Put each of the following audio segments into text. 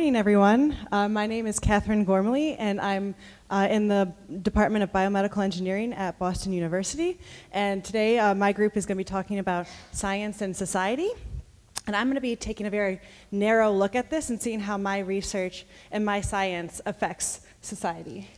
morning, everyone. My name is Catherine Gormley, and I'm in the Department of Biomedical Engineering at Boston University. And today, my group is going to be talking about science and society. And I'm going to be taking a very narrow look at this and seeing how my research and my science affects society.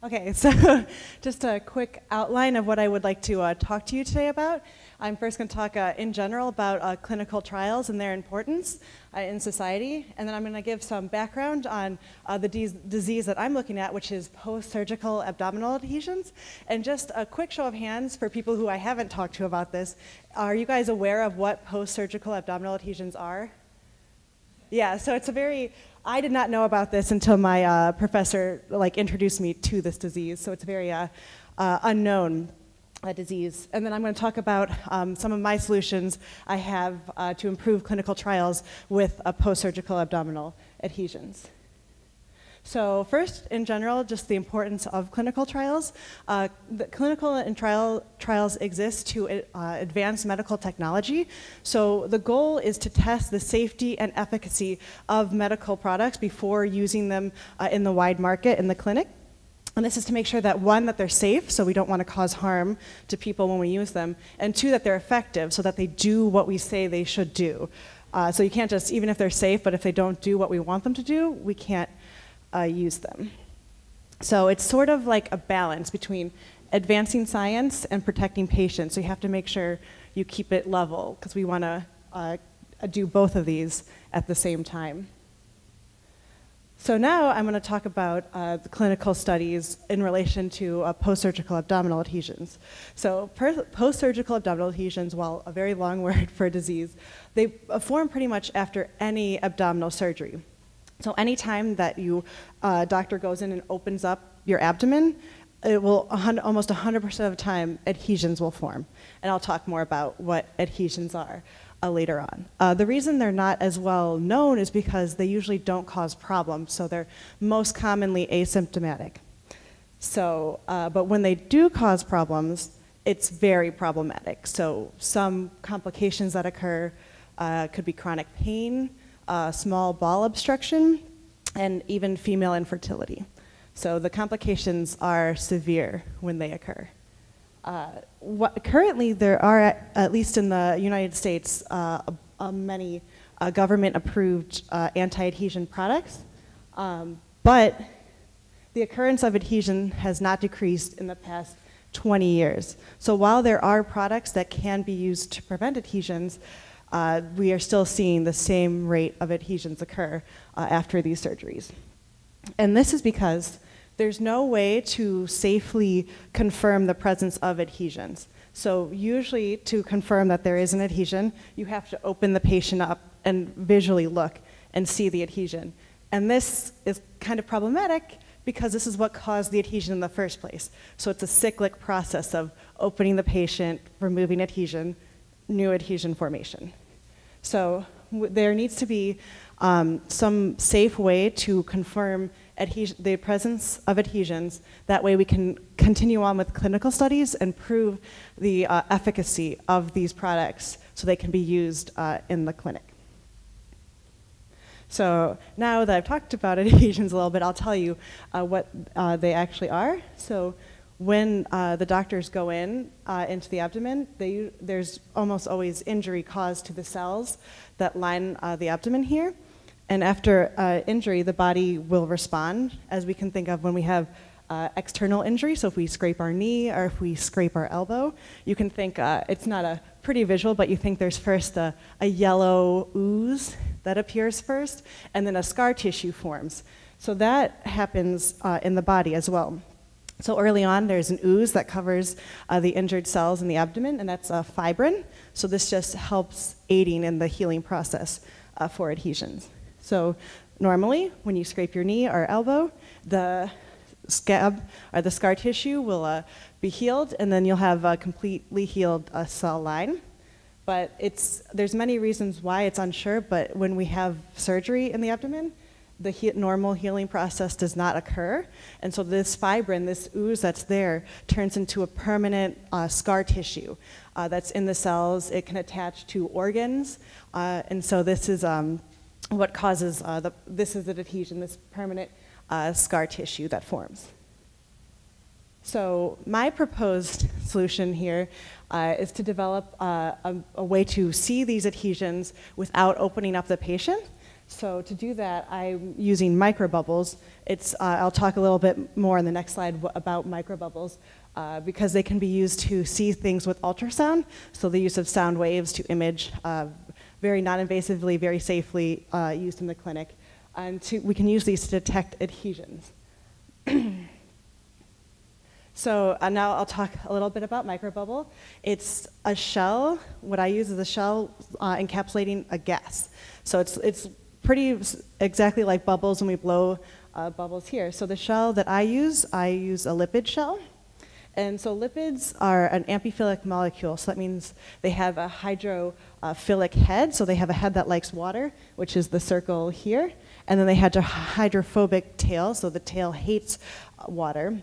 Okay, so just a quick outline of what I would like to talk to you today about. I'm first going to talk in general about clinical trials and their importance in society, and then I'm going to give some background on the disease that I'm looking at, which is post-surgical abdominal adhesions. And just a quick show of hands for people who I haven't talked to about this. Are you guys aware of what post-surgical abdominal adhesions are? Yeah, so it's a very, I did not know about this until my professor introduced me to this disease, so it's a very unknown disease. And then I'm going to talk about some of my solutions I have to improve clinical trials with post-surgical abdominal adhesions. So first, in general, just the importance of clinical trials. The clinical and trials exist to advance medical technology. So the goal is to test the safety and efficacy of medical products before using them in the wide market in the clinic. And this is to make sure that, one, that they're safe, so we don't want to cause harm to people when we use them, and two, that they're effective, so that they do what we say they should do. So you can't just, even if they're safe, but if they don't do what we want them to do, we can't use them. So it's sort of like a balance between advancing science and protecting patients. So you have to make sure you keep it level, because we want to do both of these at the same time. So now I'm going to talk about the clinical studies in relation to post-surgical abdominal adhesions. So post-surgical abdominal adhesions, while a very long word for a disease, they form pretty much after any abdominal surgery. So anytime that doctor goes in and opens up your abdomen, it will almost 100% of the time adhesions will form. And I'll talk more about what adhesions are later on. The reason they're not as well known is because they usually don't cause problems, so they're most commonly asymptomatic. So, but when they do cause problems, it's very problematic. So some complications that occur could be chronic pain, small bowel obstruction, and even female infertility. So the complications are severe when they occur. Currently, there are, at least in the United States, many government-approved anti-adhesion products, but the occurrence of adhesion has not decreased in the past 20 years. So while there are products that can be used to prevent adhesions, we are still seeing the same rate of adhesions occur after these surgeries. And this is because there's no way to safely confirm the presence of adhesions. So usually, to confirm that there is an adhesion, you have to open the patient up and visually look and see the adhesion. And this is kind of problematic because this is what caused the adhesion in the first place. So it's a cyclic process of opening the patient, removing adhesion, new adhesion formation. So there needs to be some safe way to confirm the presence of adhesions. That way we can continue on with clinical studies and prove the efficacy of these products so they can be used in the clinic. So now that I've talked about adhesions a little bit, I'll tell you what they actually are. So when the doctors go into the abdomen, there's almost always injury caused to the cells that line the abdomen here. And after injury, the body will respond, as we can think of when we have external injury. So if we scrape our knee or if we scrape our elbow, you can think, it's not a pretty visual, but you think there's first a yellow ooze that appears first, and then a scar tissue forms. So that happens in the body as well. So early on, there's an ooze that covers the injured cells in the abdomen, and that's a fibrin. So this just helps aiding in the healing process for adhesions. So normally, when you scrape your knee or elbow, the scab or the scar tissue will be healed, and then you'll have a completely healed cell line. But there's many reasons why it's unsure, but when we have surgery in the abdomen, the normal healing process does not occur. And so this fibrin, this ooze that's there, turns into a permanent scar tissue that's in the cells. It can attach to organs. And so this is what causes this is an adhesion, this permanent scar tissue that forms. So my proposed solution here is to develop a way to see these adhesions without opening up the patient. So to do that, I'm using microbubbles. I'll talk a little bit more in the next slide about microbubbles because they can be used to see things with ultrasound. So the use of sound waves to image very non-invasively, very safely used in the clinic. And we can use these to detect adhesions. So now I'll talk a little bit about microbubble. It's a shell. What I use is a shell encapsulating a gas. So it's pretty exactly like bubbles when we blow bubbles here. So the shell that I use a lipid shell. And so lipids are an amphiphilic molecule. So that means they have a hydrophilic head. So they have a head that likes water, which is the circle here. And then they have a hydrophobic tail. So the tail hates water.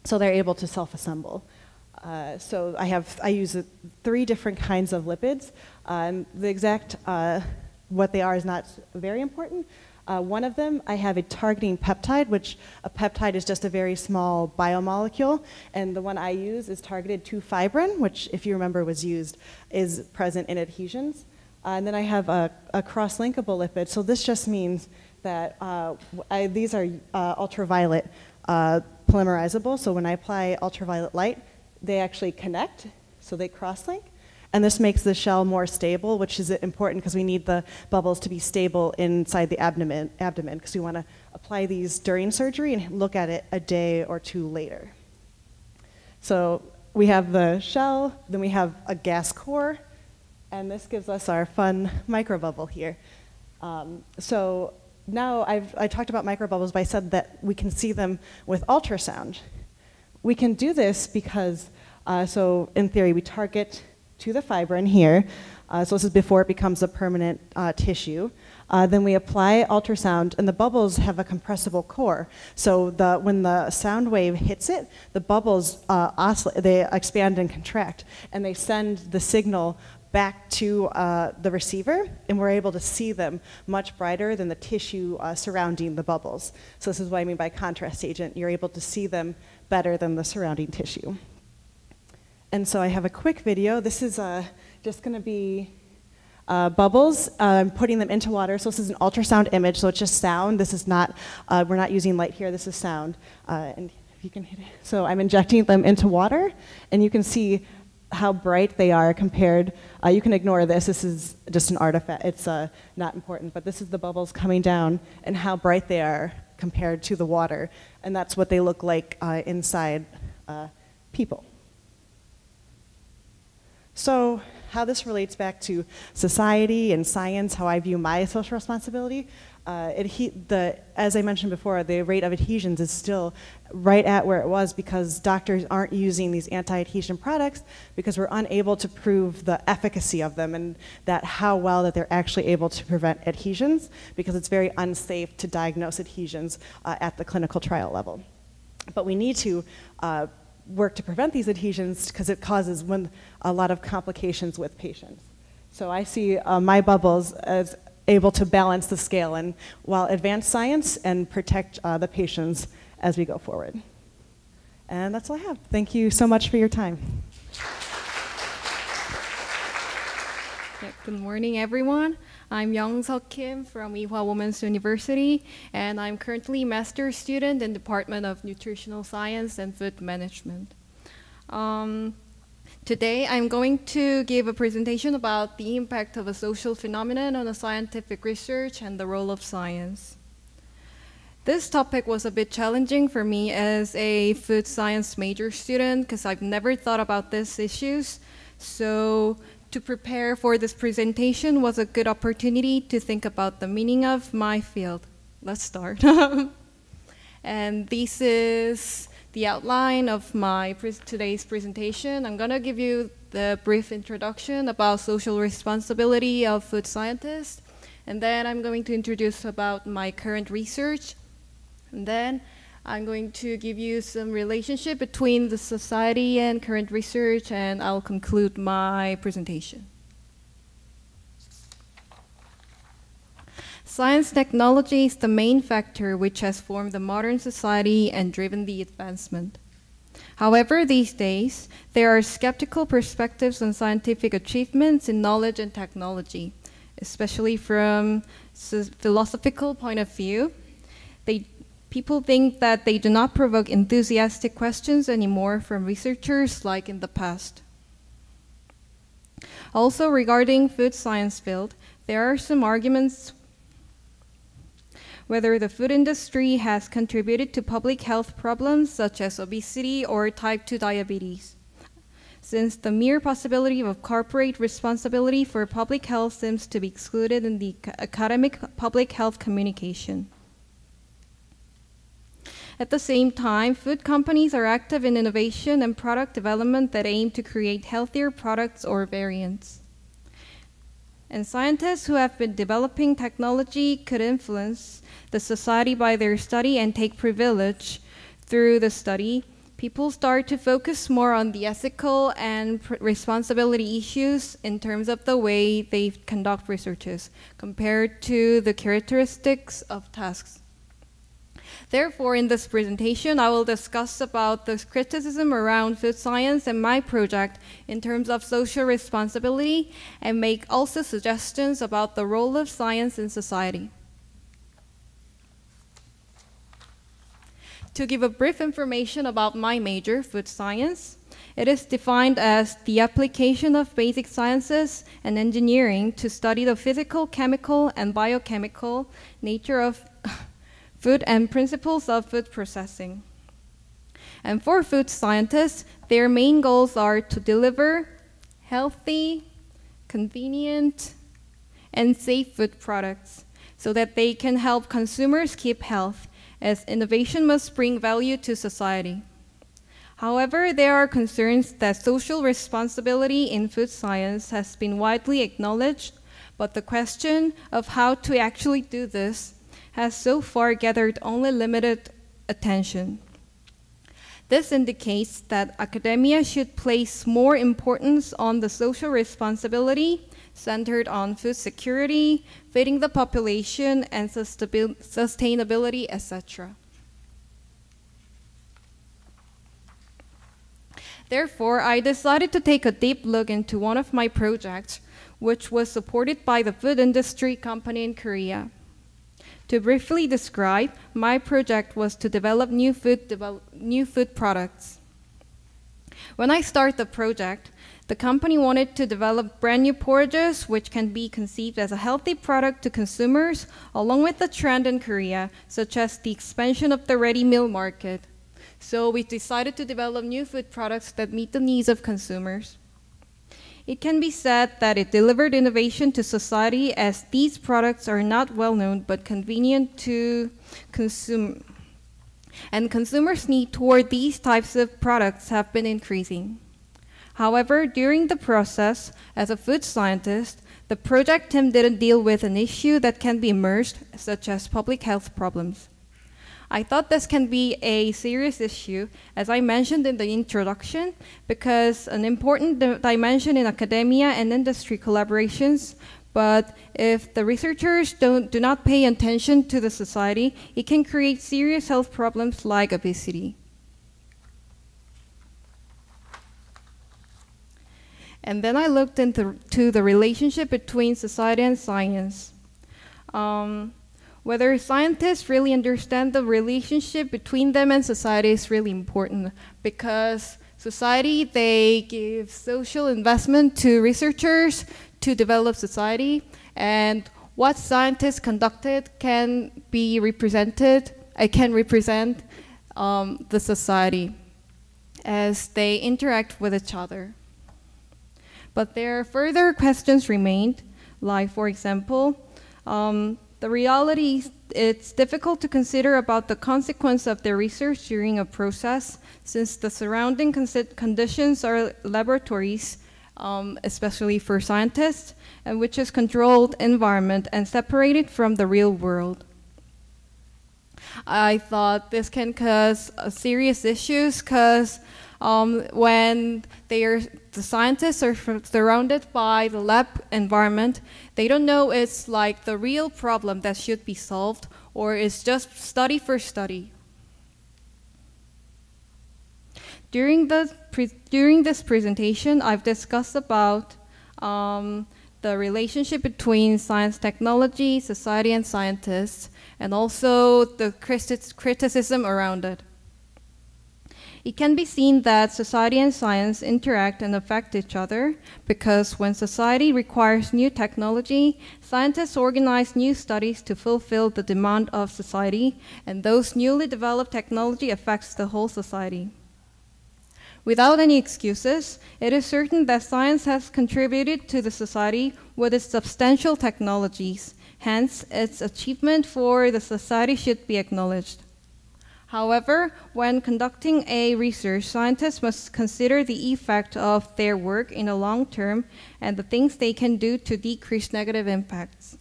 So they're able to self-assemble. So I use 3 different kinds of lipids. And the exact what they are is not very important. One of them, I have a targeting peptide, which a peptide is just a very small biomolecule. And the one I use is targeted to fibrin, which, if you remember, is present in adhesions. And then I have a cross-linkable lipid. So this just means that these are ultraviolet polymerizable, so when I apply ultraviolet light, they actually connect, so they cross-link. And this makes the shell more stable, which is important because we need the bubbles to be stable inside the abdomen because we want to apply these during surgery and look at it a day or 2 later. So we have the shell, then we have a gas core, and this gives us our fun microbubble here. So now I talked about microbubbles, but I said that we can see them with ultrasound. We can do this because, so in theory, we target to the fibrin here. So this is before it becomes a permanent tissue. Then we apply ultrasound, and the bubbles have a compressible core. So when the sound wave hits it, the bubbles oscillate, they expand and contract, and they send the signal back to the receiver, and we're able to see them much brighter than the tissue surrounding the bubbles. So this is what I mean by contrast agent. You're able to see them better than the surrounding tissue. And so I have a quick video. This is just going to be bubbles. I'm putting them into water. So this is an ultrasound image, so it's just sound. This is not, we're not using light here. This is sound. And if you can hit it. So I'm injecting them into water, and you can see how bright they are compared. You can ignore this. This is just an artifact. It's not important. But this is the bubbles coming down and how bright they are compared to the water. And that's what they look like inside people. So how this relates back to society and science, how I view my social responsibility, as I mentioned before, the rate of adhesions is still right at where it was because doctors aren't using these anti-adhesion products because we're unable to prove the efficacy of them and that how well that they're actually able to prevent adhesions because it's very unsafe to diagnose adhesions at the clinical trial level. But we need to work to prevent these adhesions because it causes a lot of complications with patients. So I see my bubbles as able to balance the scale and while advance science and protect the patients as we go forward. And that's all I have. Thank you so much for your time. Good morning, everyone. I'm Youngseo Kim from EWHA Women's University, and I'm currently a master's student in Department of Nutritional Science and Food Management. Today, I'm going to give a presentation about the impact of a social phenomenon on a scientific research and the role of science. This topic was a bit challenging for me as a food science major student because I've never thought about these issues. So to prepare for this presentation was a good opportunity to think about the meaning of my field. Let's start. And this is the outline of my today's presentation. I'm gonna give you the brief introduction about social responsibility of food scientists, and then I'm going to introduce about my current research, and then I'm going to give you some relationship between the society and current research, and I'll conclude my presentation. Science technology is the main factor which has formed the modern society and driven the advancement. However, these days, there are skeptical perspectives on scientific achievements in knowledge and technology, especially from a philosophical point of view. People think that they do not provoke enthusiastic questions anymore from researchers like in the past. Also, regarding food science field, there are some arguments whether the food industry has contributed to public health problems such as obesity or type 2 diabetes, since the mere possibility of corporate responsibility for public health seems to be excluded in the academic public health communication. At the same time, food companies are active in innovation and product development that aim to create healthier products or variants. And scientists who have been developing technology could influence the society by their study and take privilege through the study. People start to focus more on the ethical and responsibility issues in terms of the way they conduct researches compared to the characteristics of tasks. Therefore, in this presentation, I will discuss about the criticism around food science and my project in terms of social responsibility and make also suggestions about the role of science in society. To give a brief information about my major, food science, it is defined as the application of basic sciences and engineering to study the physical, chemical, and biochemical nature of food and principles of food processing. And for food scientists, their main goals are to deliver healthy, convenient, and safe food products so that they can help consumers keep health, as innovation must bring value to society. However, there are concerns that social responsibility in food science has been widely acknowledged, but the question of how to actually do this has so far gathered only limited attention. This indicates that academia should place more importance on the social responsibility centered on food security, feeding the population, and sustainability, etc. Therefore, I decided to take a deep look into one of my projects, which was supported by the food industry company in Korea. To briefly describe, my project was to develop new food products. When I started the project, the company wanted to develop brand new porridges which can be conceived as a healthy product to consumers, along with the trend in Korea, such as the expansion of the ready meal market. So we decided to develop new food products that meet the needs of consumers. It can be said that it delivered innovation to society, as these products are not well known but convenient to consume. And consumers' need toward these types of products have been increasing. However, during the process, as a food scientist, the project team didn't deal with an issue that can be emerged, such as public health problems. I thought this can be a serious issue, as I mentioned in the introduction, because an important dimension in academia and industry collaborations, but if the researchers do not pay attention to the society, it can create serious health problems like obesity. And then I looked into the relationship between society and science. Whether scientists really understand the relationship between them and society is really important, because society, they give social investment to researchers to develop society, and what scientists conducted can be represented, can represent the society as they interact with each other. But there are further questions remained, like, for example, the reality, it's difficult to consider about the consequence of their research during a process, since the surrounding conditions are laboratories, especially for scientists, and which is controlled environment and separated from the real world. I thought this can cause serious issues, because when the scientists are surrounded by the lab environment, they don't know it's like the real problem that should be solved, or it's just study for study. During this presentation, I've discussed about the relationship between science, technology, society, and scientists, and also the criticism around it. It can be seen that society and science interact and affect each other because when society requires new technology, scientists organize new studies to fulfill the demand of society, and those newly developed technology affects the whole society. Without any excuses, it is certain that science has contributed to the society with its substantial technologies. Hence, its achievement for the society should be acknowledged. However, when conducting a research, scientists must consider the effect of their work in the long term and the things they can do to decrease negative impacts.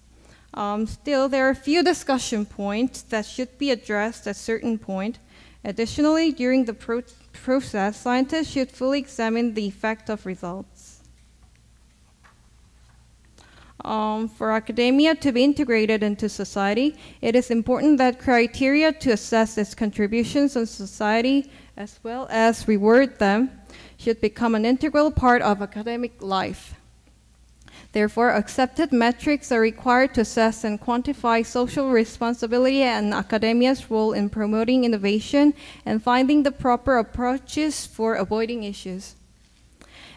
Still, there are a few discussion points that should be addressed at a certain point. Additionally, during the process, scientists should fully examine the effect of results. For academia to be integrated into society, it is important that criteria to assess its contributions on society, as well as reward them, should become an integral part of academic life. Therefore, accepted metrics are required to assess and quantify social responsibility and academia's role in promoting innovation and finding the proper approaches for avoiding issues.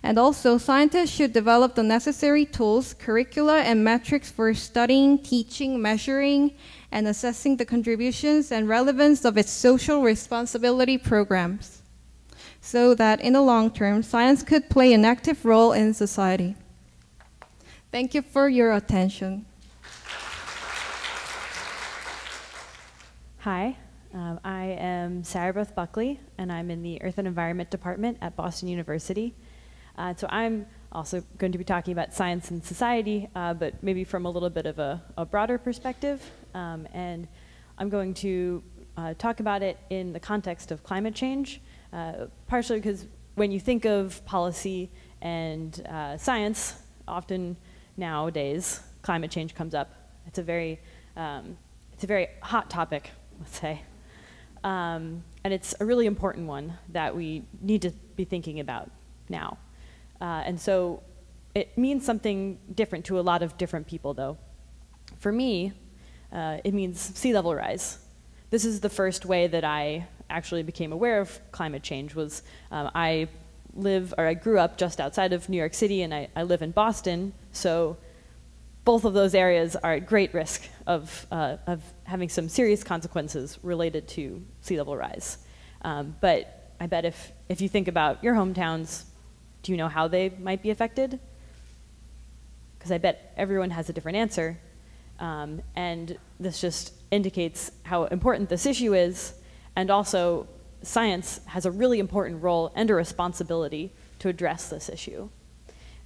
And also, scientists should develop the necessary tools, curricula, and metrics for studying, teaching, measuring, and assessing the contributions and relevance of its social responsibility programs, so that in the long term, science could play an active role in society. Thank you for your attention. Hi, I am Sarabeth BUCKLEY, and I'm in the Earth and Environment Department at Boston University. So I'm also going to be talking about science and society, but maybe from a little bit of a broader perspective. And I'm going to talk about it in the context of climate change, partially because when you think of policy and science, often nowadays climate change comes up. It's a very hot topic, let's say. And it's a really important one that we need to be thinking about now. And so it means something different to a lot of different people, though. For me, it means sea level rise. This is the first way that I actually became aware of climate change. Was I grew up just outside of New York City, and I live in Boston. So both of those areas are at great risk of having some serious consequences related to sea level rise. But I bet if you think about your hometowns, do you know how they might be affected? Because I bet everyone has a different answer. And this just indicates how important this issue is. And also, science has a really important role and a responsibility to address this issue.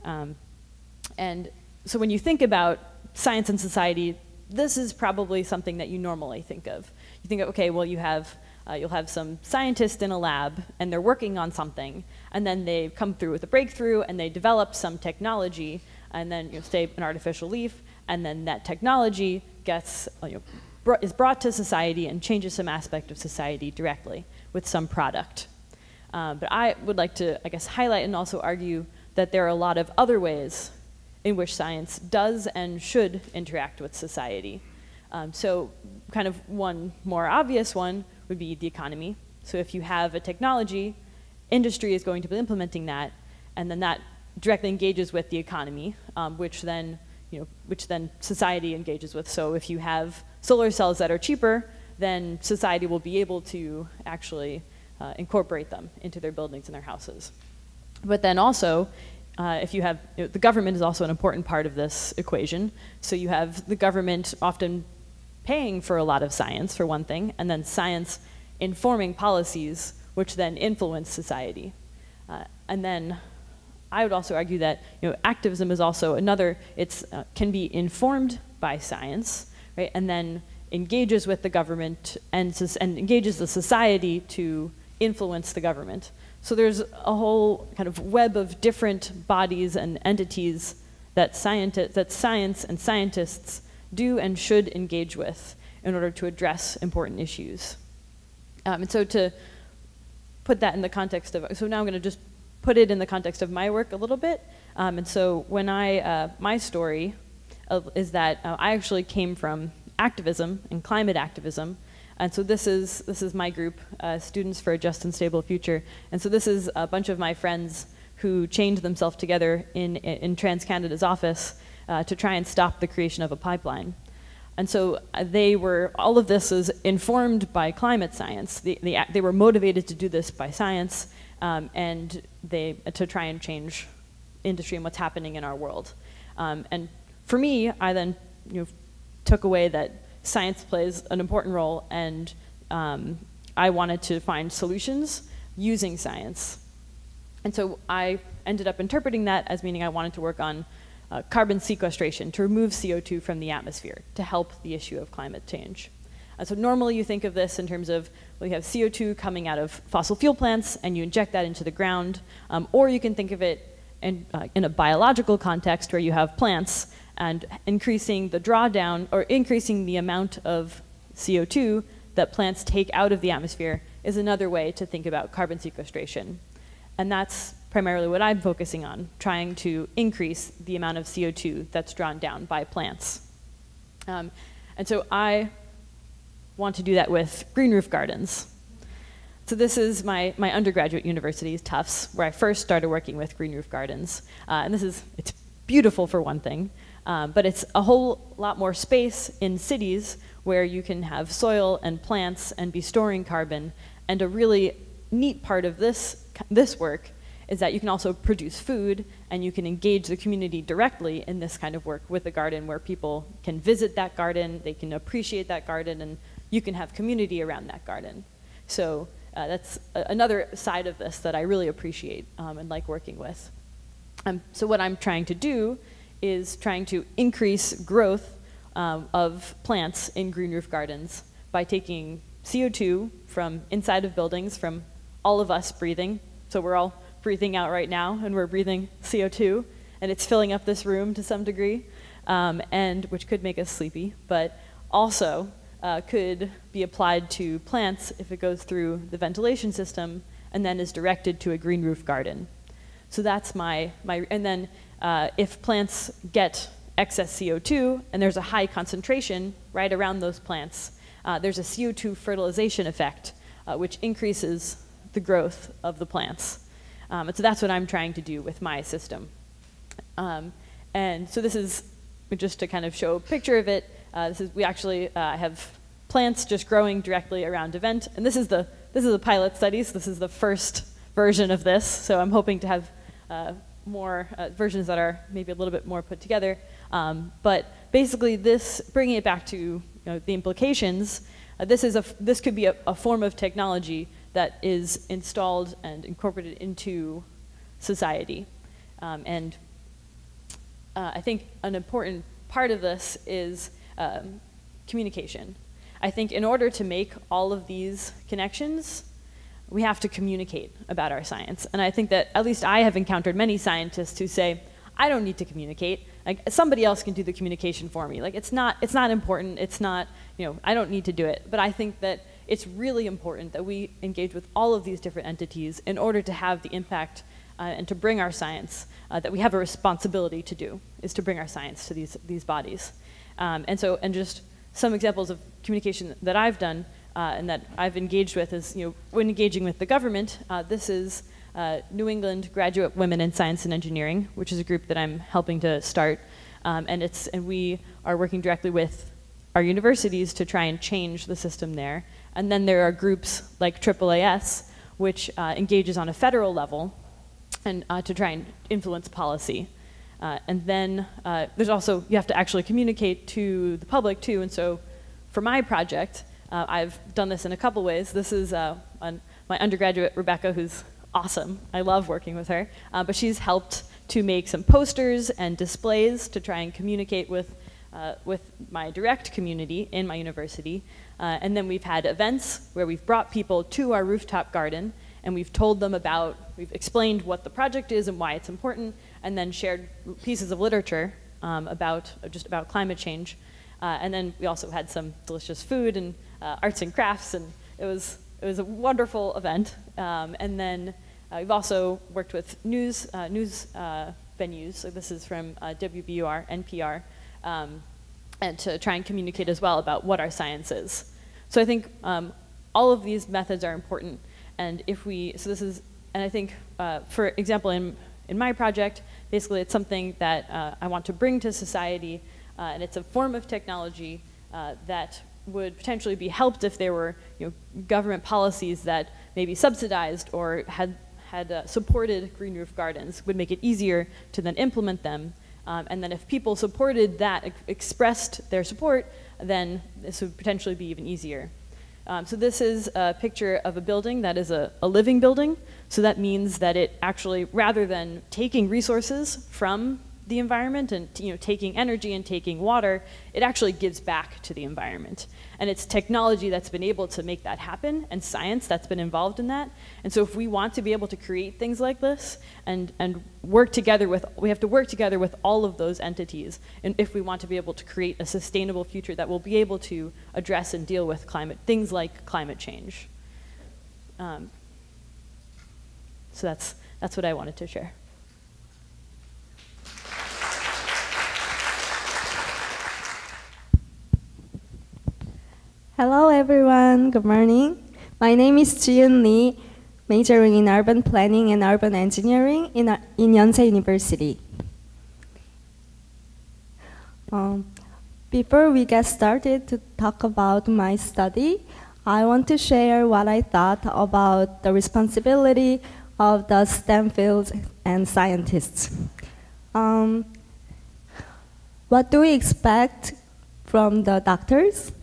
And so when you think about science and society, this is probably something that you normally think of. You think, okay, well, you'll have some scientists in a lab, and they're working on something, and then they come through with a breakthrough, and they develop some technology, and then say an artificial leaf, and then that technology gets is brought to society and changes some aspect of society directly with some product. But I would like to, I guess, highlight and also argue that there are a lot of other ways in which science does and should interact with society. So kind of one more obvious one would be the economy. So if you have a technology, industry is going to be implementing that, and then that directly engages with the economy, which then society engages with. So if you have solar cells that are cheaper, then society will be able to actually incorporate them into their buildings and their houses. But then also, if you have, the government is also an important part of this equation. So you have the government often paying for a lot of science, for one thing, and then science informing policies, which then influence society. And then I would also argue that activism is also another, can be informed by science, right, and then engages with the government and engages the society to influence the government. So there's a whole kind of web of different bodies and entities that science and scientists do and should engage with in order to address important issues. And so to put that in the context of, so now I'm going to just put it in the context of my work a little bit. And so when my story is that I actually came from activism and climate activism. And so this is my group, Students for a Just and Stable Future. And so this is a bunch of my friends who chained themselves together in TransCanada's office to try and stop the creation of a pipeline. And so all of this is informed by climate science. They were motivated to do this by science and to try and change industry and what's happening in our world. And for me, I then took away that science plays an important role, and I wanted to find solutions using science. And so I ended up interpreting that as meaning I wanted to work on carbon sequestration, to remove CO2 from the atmosphere, to help the issue of climate change. So normally you think of this in terms of, well, you have CO2 coming out of fossil fuel plants and you inject that into the ground, or you can think of it in a biological context where you have plants and increasing the drawdown or increasing the amount of CO2 that plants take out of the atmosphere is another way to think about carbon sequestration. And that's primarily what I'm focusing on, trying to increase the amount of CO2 that's drawn down by plants. And so I want to do that with green roof gardens. So this is my undergraduate university, Tufts, where I first started working with green roof gardens. And it's beautiful for one thing, but it's a whole lot more space in cities where you can have soil and plants and be storing carbon. And a really neat part of this work is that you can also produce food and you can engage the community directly in this kind of work with a garden where people can visit that garden, they can appreciate that garden, and you can have community around that garden. So that's another side of this that I really appreciate and like working with. So what I'm trying to do is trying to increase growth of plants in green roof gardens by taking CO2 from inside of buildings, from all of us breathing. So we're all breathing out right now, and we're breathing CO2, and it's filling up this room to some degree, and which could make us sleepy, but also could be applied to plants if it goes through the ventilation system and then is directed to a green roof garden. So that's and then if plants get excess CO2 and there's a high concentration right around those plants, there's a CO2 fertilization effect, which increases the growth of the plants. And so that's what I'm trying to do with my system. And so this is, just to kind of show a picture of it, we actually have plants just growing directly around a vent. And this is the pilot studies. This is the first version of this. So I'm hoping to have more versions that are maybe a little bit more put together. But basically bringing it back to the implications, this could be a form of technology that is installed and incorporated into society. And I think an important part of this is communication. I think in order to make all of these connections, we have to communicate about our science. And I think that at least I have encountered many scientists who say, I don't need to communicate. Like, somebody else can do the communication for me. Like, it's not important. It's not, I don't need to do it. But I think that it's really important that we engage with all of these different entities in order to have the impact and to bring our science that we have a responsibility to do, is to bring our science to these bodies. And just some examples of communication that I've done and that I've engaged with is, when engaging with the government, this is New England Graduate Women in Science and Engineering, which is a group that I'm helping to start. And we are working directly with our universities to try and change the system there. And then there are groups like AAAS, which engages on a federal level and to try and influence policy. And then there's also, you have to actually communicate to the public too. And so for my project, I've done this in a couple ways. This is my undergraduate, Rebecca, who's awesome. I love working with her. But she's helped to make some posters and displays to try and communicate with my direct community in my university. And then we've had events where we've brought people to our rooftop garden and we've told them about, we've explained what the project is and why it's important, and then shared pieces of literature just about climate change. And then we also had some delicious food and arts and crafts, and it was a wonderful event. And then we've also worked with news venues. So this is from WBUR, NPR, and to try and communicate as well about what our science is. So I think all of these methods are important. And I think, for example, in my project, basically it's something that I want to bring to society, and it's a form of technology that would potentially be helped if there were government policies that maybe subsidized or had supported green roof gardens, would make it easier to then implement them. And then if people supported that, expressed their support, then this would potentially be even easier. So this is a picture of a building that is a living building. So that means that it actually, rather than taking resources from the environment and taking energy and taking water, it actually gives back to the environment. And it's technology that's been able to make that happen, and science that's been involved in that. And so if we want to be able to create things like this and work together we have to work together with all of those entities, and if we want to be able to create a sustainable future that will be able to address and deal with things like climate change. So that's what I wanted to share. Hello everyone, good morning. My name is Jieun, majoring in urban planning and urban engineering in Youngseo University. Before we get started to talk about my study, I want to share what I thought about the responsibility of the STEM fields and scientists. What do we expect from the doctors?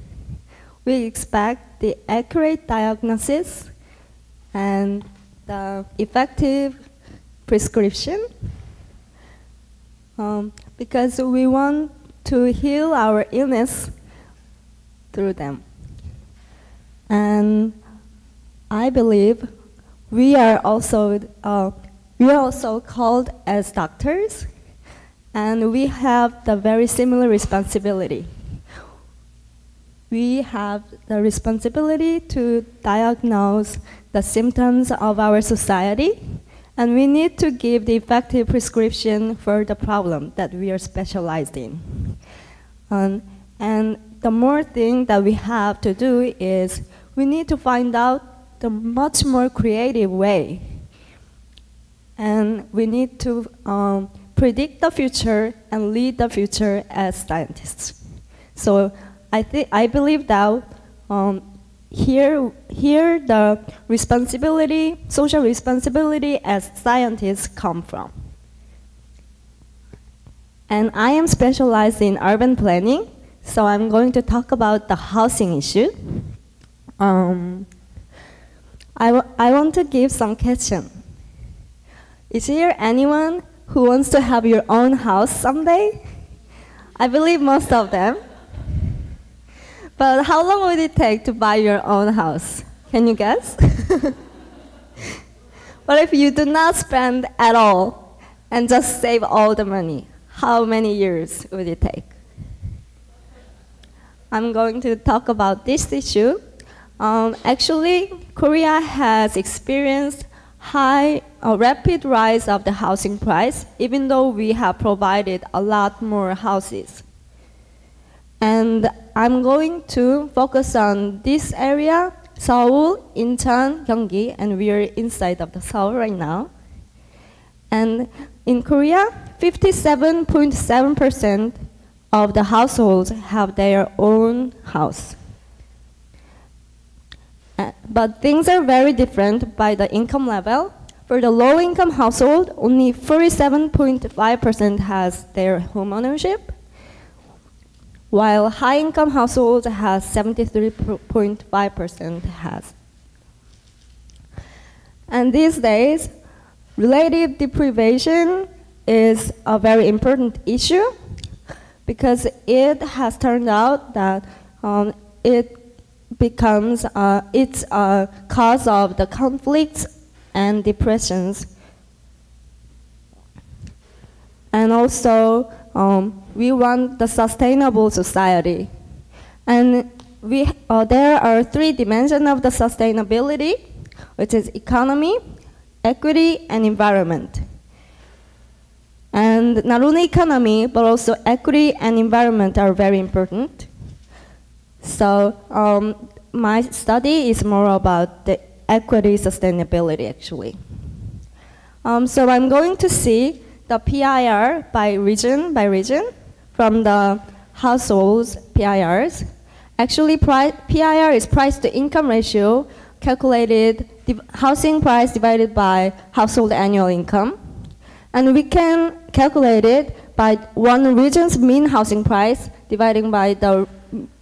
We expect the accurate diagnosis and the effective prescription because we want to heal our illness through them. And I believe we are also called as doctors, and we have the very similar responsibility. We have the responsibility to diagnose the symptoms of our society, and we need to give the effective prescription for the problem that we are specialized in. And the more thing that we have to do is we need to find out the much more creative way. And we need to predict the future and lead the future as scientists. So I believe that here the responsibility, social responsibility as scientists come from. And I am specialized in urban planning, so I'm going to talk about the housing issue. I want to give some question. Is there anyone who wants to have your own house someday? I believe most of them. But how long would it take to buy your own house? Can you guess? But if you do not spend at all and just save all the money, how many years would it take? I'm going to talk about this issue. Actually, Korea has experienced rapid rise of the housing price, even though we have provided a lot more houses. And I'm going to focus on this area, Seoul, Incheon, Gyeonggi, and we are inside of the Seoul right now. And in Korea, 57.7% of the households have their own house. But things are very different by the income level. For the low-income household, only 47.5% has their home ownership, while high-income households has 73.5% has. And these days, relative deprivation is a very important issue because it has turned out that it's a cause of the conflicts and depressions. And also, we want the sustainable society. And there are 3 dimensions of the sustainability, which is economy, equity, and environment. And not only economy, but also equity and environment are very important. So my study is more about the equity sustainability, actually. So I'm going to see the PIR by region from the households PIRs. Actually, PIR is price to income ratio, calculated housing price divided by household annual income. And we can calculate it by one region's mean housing price dividing by the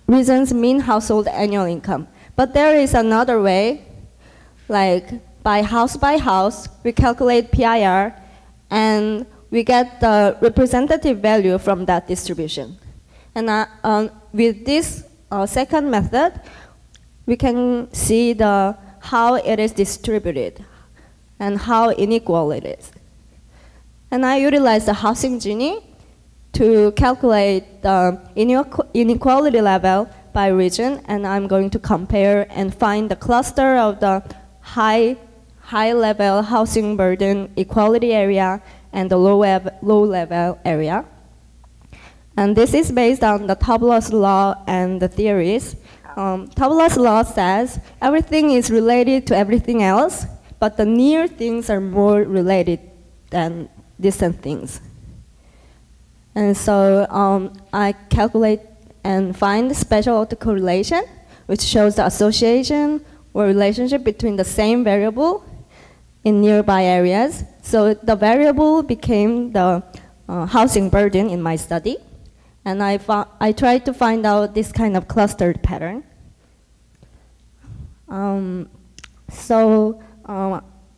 region's mean household annual income. But there is another way, like by house, we calculate PIR and we get the representative value from that distribution. And with this second method, we can see how it is distributed and how unequal it is. And I utilize the housing Gini to calculate the inequality level by region, and I'm going to compare and find the cluster of the high level housing burden equality area and the low level area. And this is based on the Tabula's law and the theories. Tabula's law says everything is related to everything else, but the near things are more related than distant things. And so I calculate and find special autocorrelation, which shows the association or relationship between the same variable in nearby areas. So the variable became the housing burden in my study. And I tried to find out this kind of clustered pattern.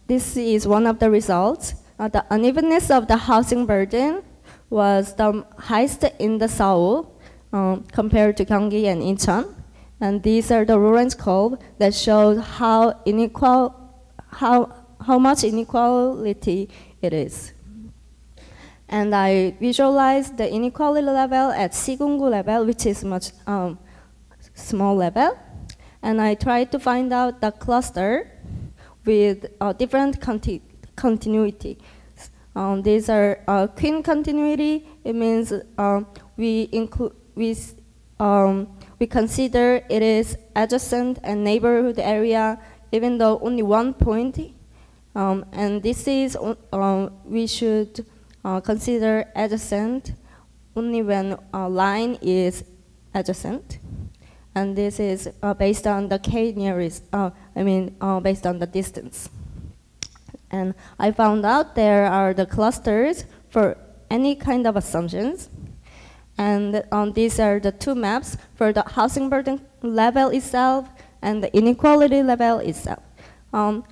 This is one of the results. The unevenness of the housing burden was the highest in the Seoul compared to Gyeonggi and Incheon. And these are the Lorentz curve that shows how much inequality it is. And I visualized the inequality level at Sigungu level, which is much small level. And I tried to find out the cluster with different continuity. These are queen continuity. It means we consider it is adjacent and neighborhood area, even though only one point. And this is we should consider adjacent only when a line is adjacent. And this is based on the k nearest. Based on the distance. And I found out there are the clusters for any kind of assumptions. And these are the 2 maps for the housing burden level itself and the inequality level itself. The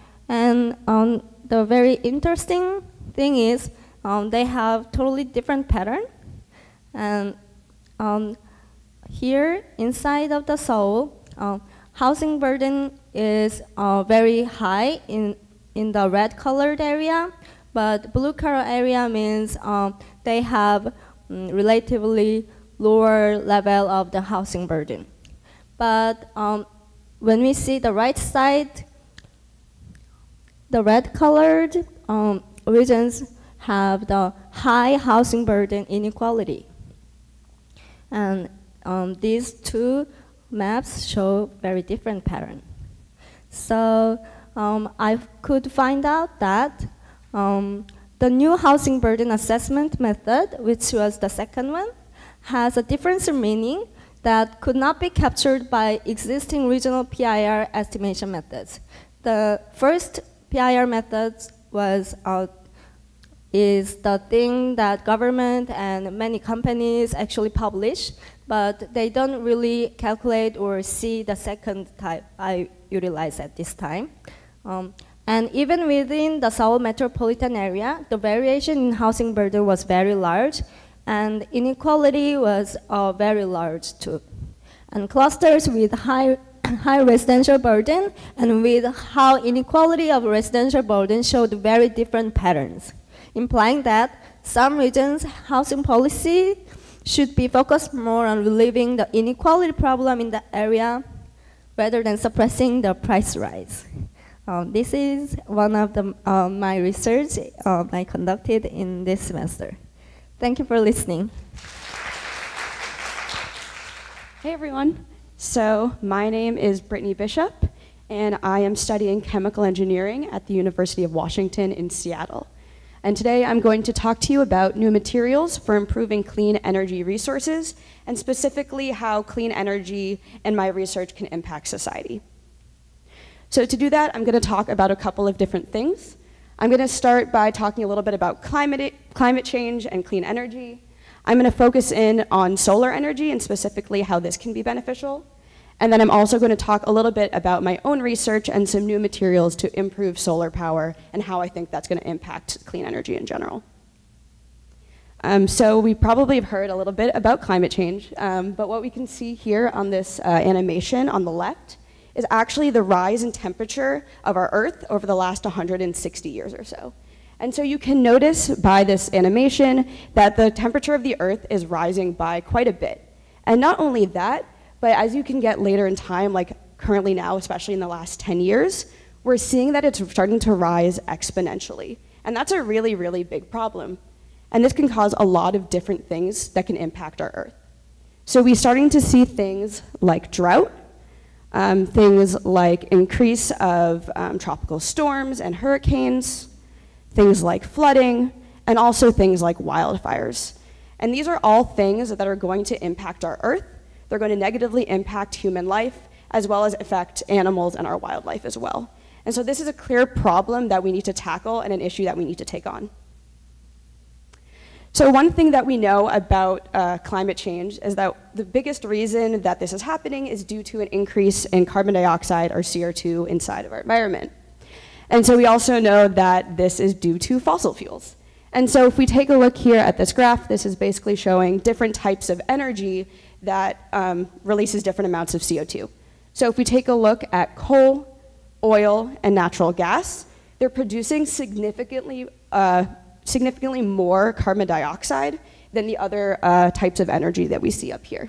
very interesting thing is they have totally different pattern. And here inside of the Seoul, housing burden is very high in the red colored area, but blue color area means they have relatively lower level of the housing burden. But when we see the right side, the red colored regions have the high housing burden inequality. And these 2 maps show very different pattern. So I could find out that the new housing burden assessment method, which was the second one, has a difference in meaning that could not be captured by existing regional PIR estimation methods. The first PIR method is the thing that government and many companies actually publish, but they don't really calculate or see the second type I utilize at this time. And even within the Seoul metropolitan area, the variation in housing burden was very large, and inequality was very large too. And clusters with high high residential burden and with how inequality of residential burden showed very different patterns, implying that some regions' housing policy should be focused more on relieving the inequality problem in the area rather than suppressing the price rise. This is one of my research I conducted in this semester. Thank you for listening. Hey everyone. So my name is Brittany Bishop, and I am studying chemical engineering at the University of Washington in Seattle. And today I'm going to talk to you about new materials for improving clean energy resources, and specifically how clean energy and my research can impact society. So to do that, I'm going to talk about a couple of different things. I'm going to start by talking a little bit about climate change and clean energy. I'm going to focus in on solar energy and specifically how this can be beneficial. And then I'm also going to talk a little bit about my own research and some new materials to improve solar power and how I think that's going to impact clean energy in general. So we probably have heard a little bit about climate change, but what we can see here on this animation on the left is actually the rise in temperature of our Earth over the last 160 years or so. And so you can notice by this animation that the temperature of the Earth is rising by quite a bit. And not only that, but as you can get later in time, like currently now, especially in the last 10 years, we're seeing that it's starting to rise exponentially. And that's a really, really big problem. And this can cause a lot of different things that can impact our Earth. So we're starting to see things like drought, things like increase of tropical storms and hurricanes, things like flooding, and also things like wildfires. And these are all things that are going to impact our Earth. They're going to negatively impact human life, as well as affect animals and our wildlife as well. And so this is a clear problem that we need to tackle and an issue that we need to take on. So one thing that we know about climate change is that the biggest reason that this is happening is due to an increase in carbon dioxide, or CO2, inside of our environment. And so we also know that this is due to fossil fuels. And so if we take a look here at this graph, this is basically showing different types of energy that releases different amounts of CO2. So if we take a look at coal, oil, and natural gas, they're producing significantly more carbon dioxide than the other types of energy that we see up here.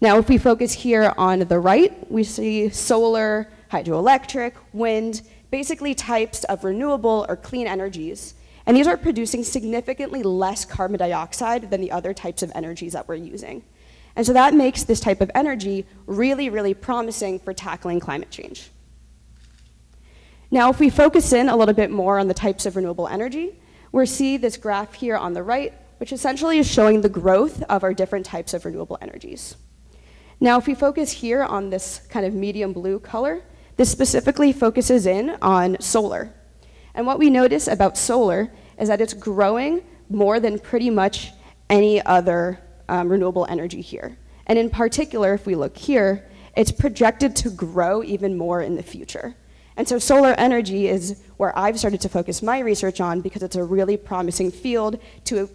Now, if we focus here on the right, we see solar, hydroelectric, wind, basically types of renewable or clean energies. And these are producing significantly less carbon dioxide than the other types of energies that we're using. And so that makes this type of energy really, really promising for tackling climate change. Now, if we focus in a little bit more on the types of renewable energy, we see this graph here on the right, which essentially is showing the growth of our different types of renewable energies. Now, if we focus here on this kind of medium blue color, this specifically focuses in on solar. And what we notice about solar is that it's growing more than pretty much any other renewable energy here. And in particular, if we look here, it's projected to grow even more in the future. And so solar energy is where I've started to focus my research on because it's a really promising field to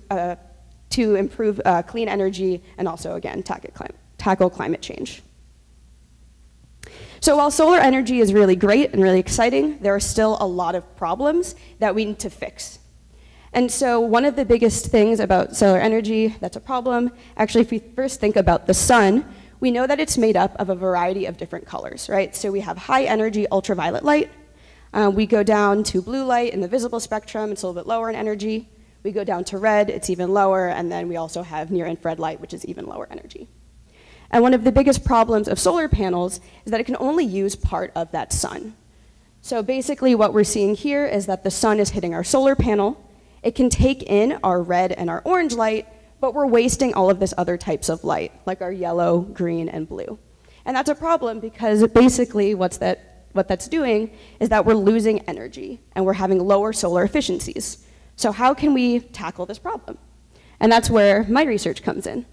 improve clean energy and also, again, tackle climate change. So while solar energy is really great and really exciting, there are still a lot of problems that we need to fix. And so one of the biggest things about solar energy that's a problem, actually, if we first think about the sun, we know that it's made up of a variety of different colors, right? So we have high energy ultraviolet light. We go down to blue light in the visible spectrum, it's a little bit lower in energy. We go down to red, it's even lower, and then we also have near infrared light, which is even lower energy. And one of the biggest problems of solar panels is that it can only use part of that sun. So basically what we're seeing here is that the sun is hitting our solar panel. It can take in our red and our orange light, but we're wasting all of this other types of light, like our yellow, green, and blue. And that's a problem because basically what that's doing is that we're losing energy and we're having lower solar efficiencies. So how can we tackle this problem? And that's where my research comes in.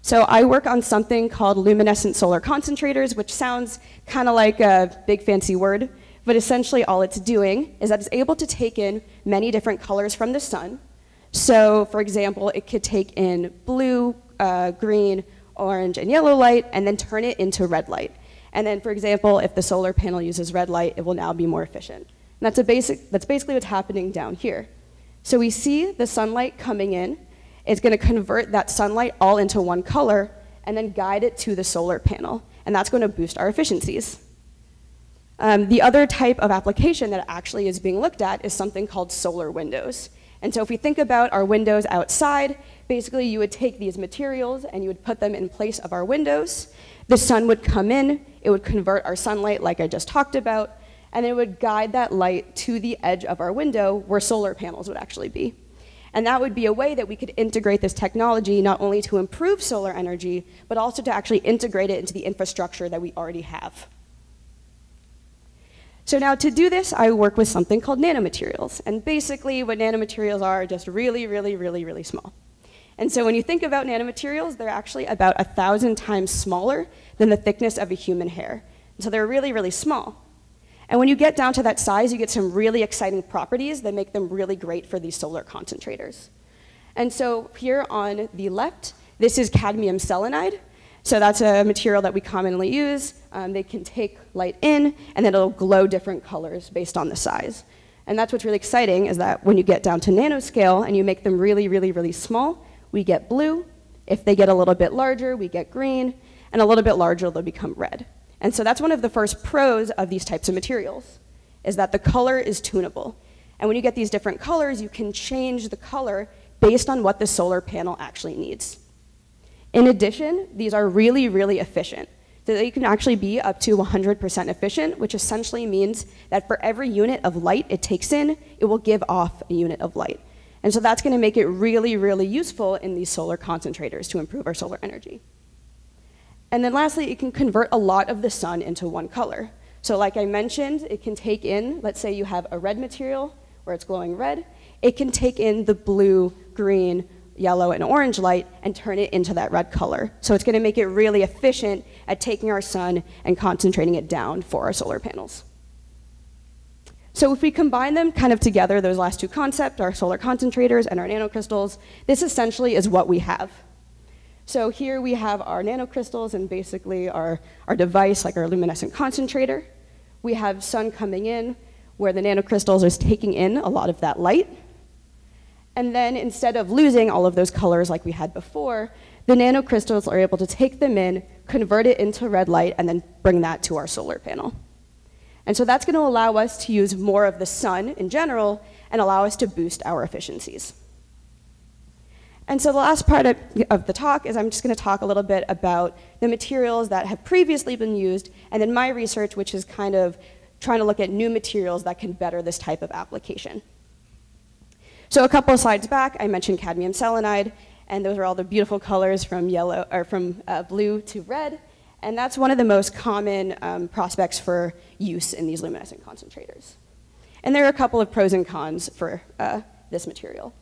So I work on something called luminescent solar concentrators, which sounds kind of like a big fancy word, but essentially all it's doing is that it's able to take in many different colors from the sun. So for example, it could take in blue, green, orange, and yellow light, and then turn it into red light. And then, for example, if the solar panel uses red light, it will now be more efficient. And that's basically what's happening down here. So we see the sunlight coming in. It's going to convert that sunlight all into one color and then guide it to the solar panel. And that's going to boost our efficiencies. The other type of application that actually is being looked at is something called solar windows. And so if we think about our windows outside, basically you would take these materials and you would put them in place of our windows. The sun would come in, it would convert our sunlight like I just talked about, and it would guide that light to the edge of our window where solar panels would actually be. And that would be a way that we could integrate this technology not only to improve solar energy, but also to actually integrate it into the infrastructure that we already have. So now to do this, I work with something called nanomaterials. And basically what nanomaterials are just really, really, really, really small. And so when you think about nanomaterials, they're actually about 1,000 times smaller than the thickness of a human hair. And so they're really, really small. And when you get down to that size, you get some really exciting properties that make them really great for these solar concentrators. And so here on the left, this is cadmium selenide. So that's a material that we commonly use. They can take light in, and then it'll glow different colors based on the size. And that's what's really exciting, is that when you get down to nanoscale and you make them really, really, really small, we get blue. If they get a little bit larger, we get green. And a little bit larger, they'll become red. And so that's one of the first pros of these types of materials, is that the color is tunable. And when you get these different colors, you can change the color based on what the solar panel actually needs. In addition, these are really, really efficient. So they can actually be up to 100% efficient, which essentially means that for every unit of light it takes in, it will give off a unit of light. And so that's going to make it really, really useful in these solar concentrators to improve our solar energy. And then lastly, it can convert a lot of the sun into one color. So like I mentioned, it can take in, let's say you have a red material where it's glowing red, it can take in the blue, green, yellow, and orange light and turn it into that red color. So it's going to make it really efficient at taking our sun and concentrating it down for our solar panels. So if we combine them kind of together, those last two concepts, our solar concentrators and our nanocrystals, this essentially is what we have. So here we have our nanocrystals and basically our device, like our luminescent concentrator. We have sun coming in where the nanocrystals is taking in a lot of that light. And then instead of losing all of those colors like we had before, the nanocrystals are able to take them in, convert it into red light, and then bring that to our solar panel. And so that's going to allow us to use more of the sun in general and allow us to boost our efficiencies. And so the last part of the talk is I'm just going to talk a little bit about the materials that have previously been used, and then my research, which is kind of trying to look at new materials that can better this type of application. So a couple of slides back, I mentioned cadmium selenide, and those are all the beautiful colors from yellow or from blue to red, and that's one of the most common prospects for use in these luminescent concentrators. And there are a couple of pros and cons for this material.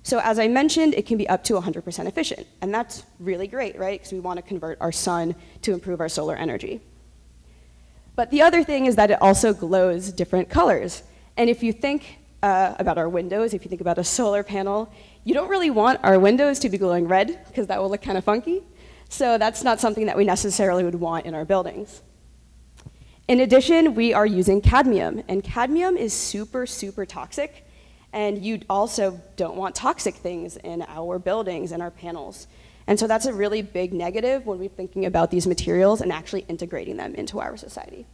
So as I mentioned, it can be up to 100% efficient, and that's really great, right? Because we want to convert our sun to improve our solar energy. But the other thing is that it also glows different colors. And if you think about our windows, if you think about a solar panel, you don't really want our windows to be glowing red, because that will look kind of funky. So that's not something that we necessarily would want in our buildings. In addition, we are using cadmium, and cadmium is super, super toxic. And you also don't want toxic things in our buildings and our panels. And so that's a really big negative when we're thinking about these materials and actually integrating them into our society.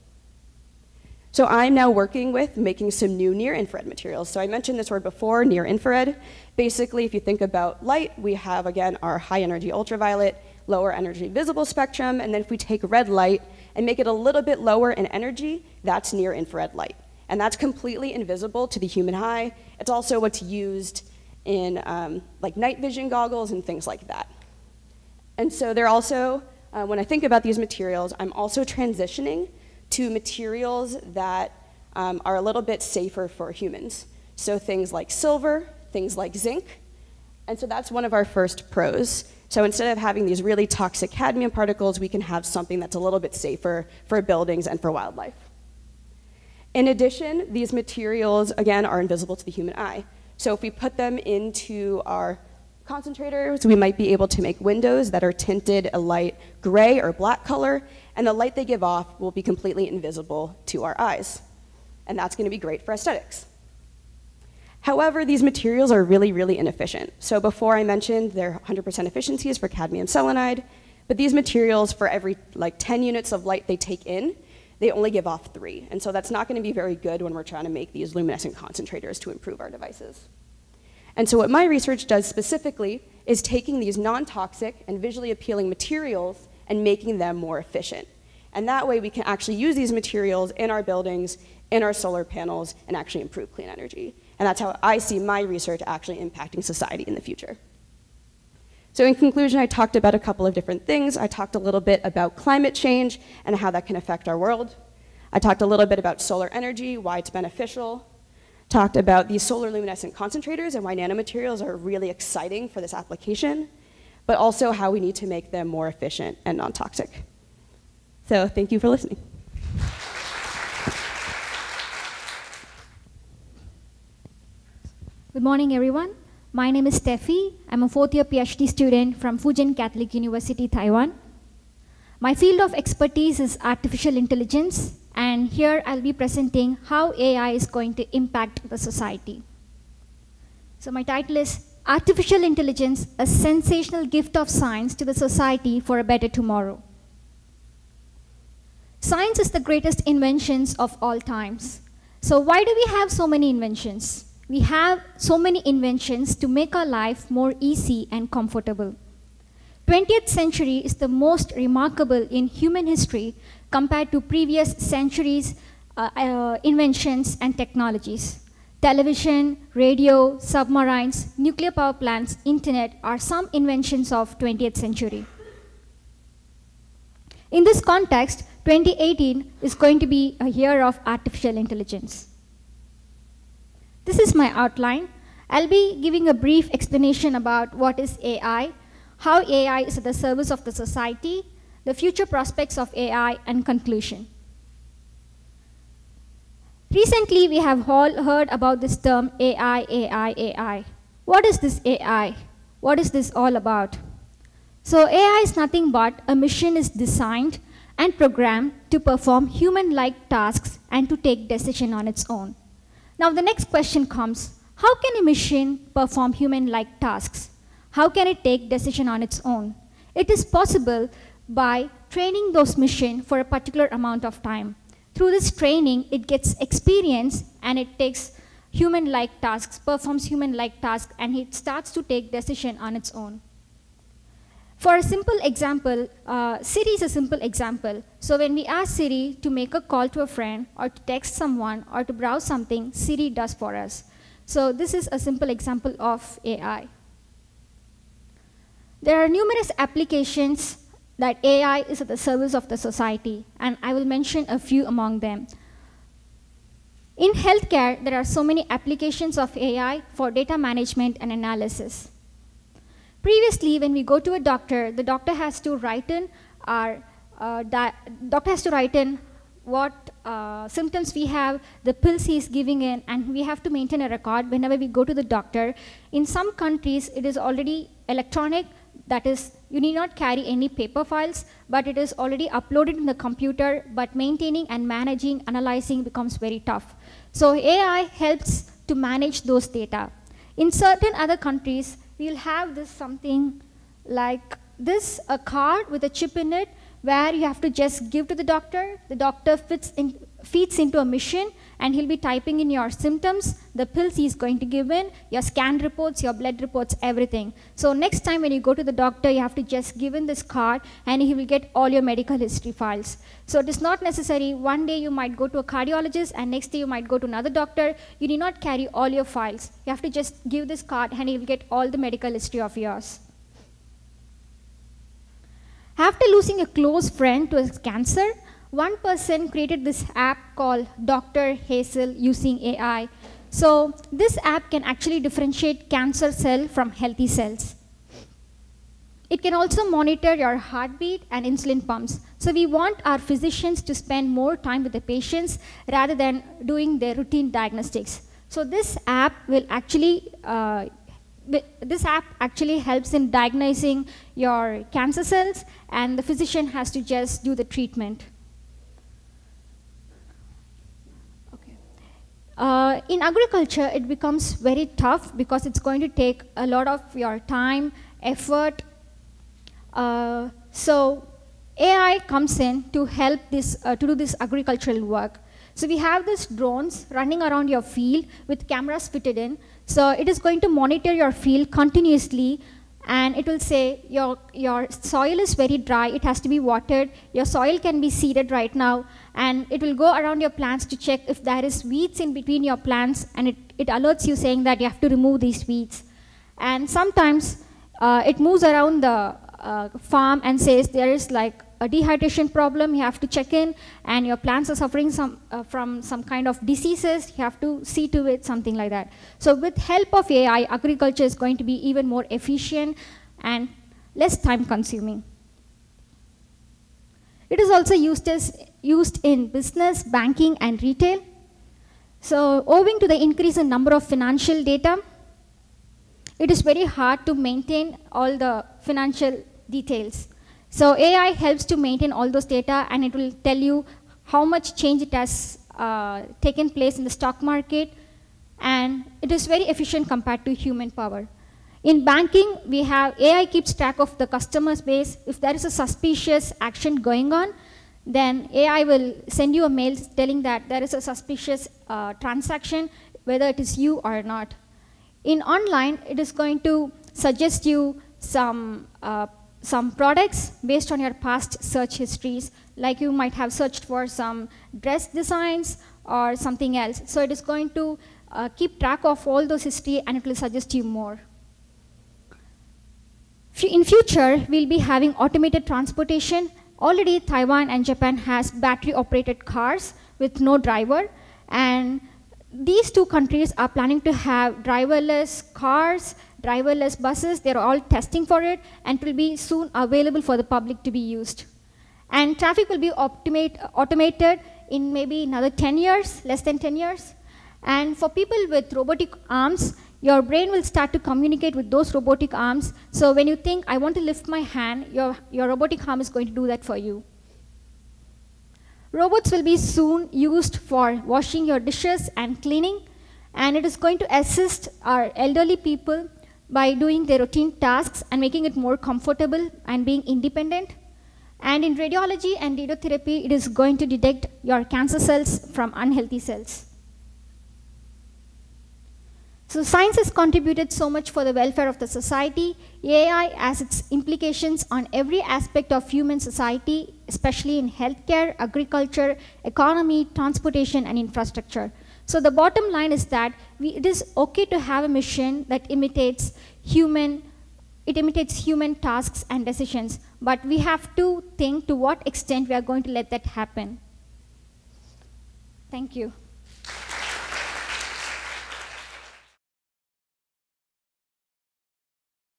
So I'm now working with making some new near-infrared materials. So I mentioned this word before, near-infrared. Basically, if you think about light, we have, again, our high-energy ultraviolet, lower-energy visible spectrum, and then if we take red light and make it a little bit lower in energy, that's near-infrared light. And that's completely invisible to the human eye. It's also what's used in like night vision goggles and things like that. And so they're also, when I think about these materials, I'm also transitioning to materials that are a little bit safer for humans. So things like silver, things like zinc. And so that's one of our first pros. So instead of having these really toxic cadmium particles, we can have something that's a little bit safer for buildings and for wildlife. In addition, these materials, again, are invisible to the human eye. So if we put them into our concentrators, we might be able to make windows that are tinted a light gray or black color, and the light they give off will be completely invisible to our eyes. And that's going to be great for aesthetics. However, these materials are really, really inefficient. So before I mentioned their 100% efficiencies for cadmium selenide, but these materials, for every 10 units of light they take in, they only give off 3. And so that's not going to be very good when we're trying to make these luminescent concentrators to improve our devices. And so what my research does specifically is taking these non-toxic and visually appealing materials and making them more efficient. And that way we can actually use these materials in our buildings, in our solar panels, and actually improve clean energy. And that's how I see my research actually impacting society in the future. So in conclusion, I talked about a couple of different things. I talked a little bit about climate change and how that can affect our world. I talked a little bit about solar energy, why it's beneficial. Talked about these solar luminescent concentrators and why nanomaterials are really exciting for this application, but also how we need to make them more efficient and non-toxic. So thank you for listening. Good morning, everyone. My name is Steffi. I'm a fourth-year PhD student from Fujian Catholic University, Taiwan. My field of expertise is artificial intelligence, and here I'll be presenting how AI is going to impact the society. So my title is Artificial Intelligence, a Sensational Gift of Science to the Society for a Better Tomorrow. Science is the greatest inventions of all times. So why do we have so many inventions? We have so many inventions to make our life more easy and comfortable. 20th century is the most remarkable in human history compared to previous centuries' inventions and technologies. Television, radio, submarines, nuclear power plants, internet are some inventions of 20th century. In this context, 2018 is going to be a year of artificial intelligence. This is my outline. I'll be giving a brief explanation about what is AI, how AI is at the service of the society, the future prospects of AI, and conclusion. Recently, we have all heard about this term AI, AI, AI. What is this AI? What is this all about? So AI is nothing but a machine is designed and programmed to perform human-like tasks and to take decision on its own. Now the next question comes, how can a machine perform human-like tasks? How can it take decision on its own? It is possible by training those machines for a particular amount of time. Through this training, it gets experience and it takes human-like tasks, performs human-like tasks, and it starts to take decision on its own. For a simple example, Siri is a simple example. So when we ask Siri to make a call to a friend or to text someone or to browse something, Siri does for us. So this is a simple example of AI. There are numerous applications that AI is at the service of the society, and I will mention a few among them. In healthcare, there are so many applications of AI for data management and analysis. Previously, when we go to a doctor, the doctor has to write in what symptoms we have, the pills he is giving in, and we have to maintain a record whenever we go to the doctor. In some countries, it is already electronic. That is, you need not carry any paper files, but it is already uploaded in the computer, but maintaining and managing, analyzing becomes very tough. So AI helps to manage those data. In certain other countries, we'll have this something like this, a card with a chip in it, where you have to just give to the doctor feeds into a machine, and he'll be typing in your symptoms, the pills he's going to give in, your scan reports, your blood reports, everything. So next time when you go to the doctor, you have to just give in this card, and he will get all your medical history files. So it is not necessary, one day you might go to a cardiologist, and next day you might go to another doctor. You need not carry all your files. You have to just give this card, and he will get all the medical history of yours. After losing a close friend to cancer, one person created this app called Dr. Hazel using AI. So this app can actually differentiate cancer cell from healthy cells. It can also monitor your heartbeat and insulin pumps. So we want our physicians to spend more time with the patients rather than doing their routine diagnostics. So this app will actually this app actually helps in diagnosing your cancer cells, and the physician has to just do the treatment. In agriculture, it becomes very tough because it's going to take a lot of your time, effort. So AI comes in to help this, to do this agricultural work. So we have these drones running around your field with cameras fitted in. So it is going to monitor your field continuously, and it will say your soil is very dry, it has to be watered, your soil can be seeded right now, and it will go around your plants to check if there is weeds in between your plants, and it alerts you saying that you have to remove these weeds. And sometimes it moves around the farm and says there is like a dehydration problem, you have to check in, and your plants are suffering from some kind of diseases, you have to see to it, something like that. So with help of AI, agriculture is going to be even more efficient and less time consuming. It is also used in business, banking, and retail. So owing to the increase in number of financial data, it is very hard to maintain all the financial details. So AI helps to maintain all those data, and it will tell you how much change it has taken place in the stock market, and it is very efficient compared to human power. In banking, we have AI keeps track of the customer's base. If there is a suspicious action going on, then AI will send you a mail telling that there is a suspicious transaction, whether it is you or not. In online, it is going to suggest you some products based on your past search histories, like you might have searched for some dress designs or something else. So it is going to keep track of all those history, and it will suggest you more. In future, we'll be having automated transportation. Already Taiwan and Japan has battery operated cars with no driver, and these two countries are planning to have driverless cars, driverless buses. They're all testing for it, and it will be soon available for the public to be used. And traffic will be automated in maybe another 10 years, less than 10 years. And for people with robotic arms, your brain will start to communicate with those robotic arms. So when you think, I want to lift my hand, your robotic arm is going to do that for you. Robots will be soon used for washing your dishes and cleaning, and it is going to assist our elderly people by doing their routine tasks and making it more comfortable and being independent. And in radiology and radiotherapy, it is going to detect your cancer cells from unhealthy cells. So science has contributed so much for the welfare of the society. AI has its implications on every aspect of human society, especially in healthcare, agriculture, economy, transportation, and infrastructure. So the bottom line is that it is okay to have a machine that imitates human tasks and decisions, but we have to think to what extent we are going to let that happen. Thank you.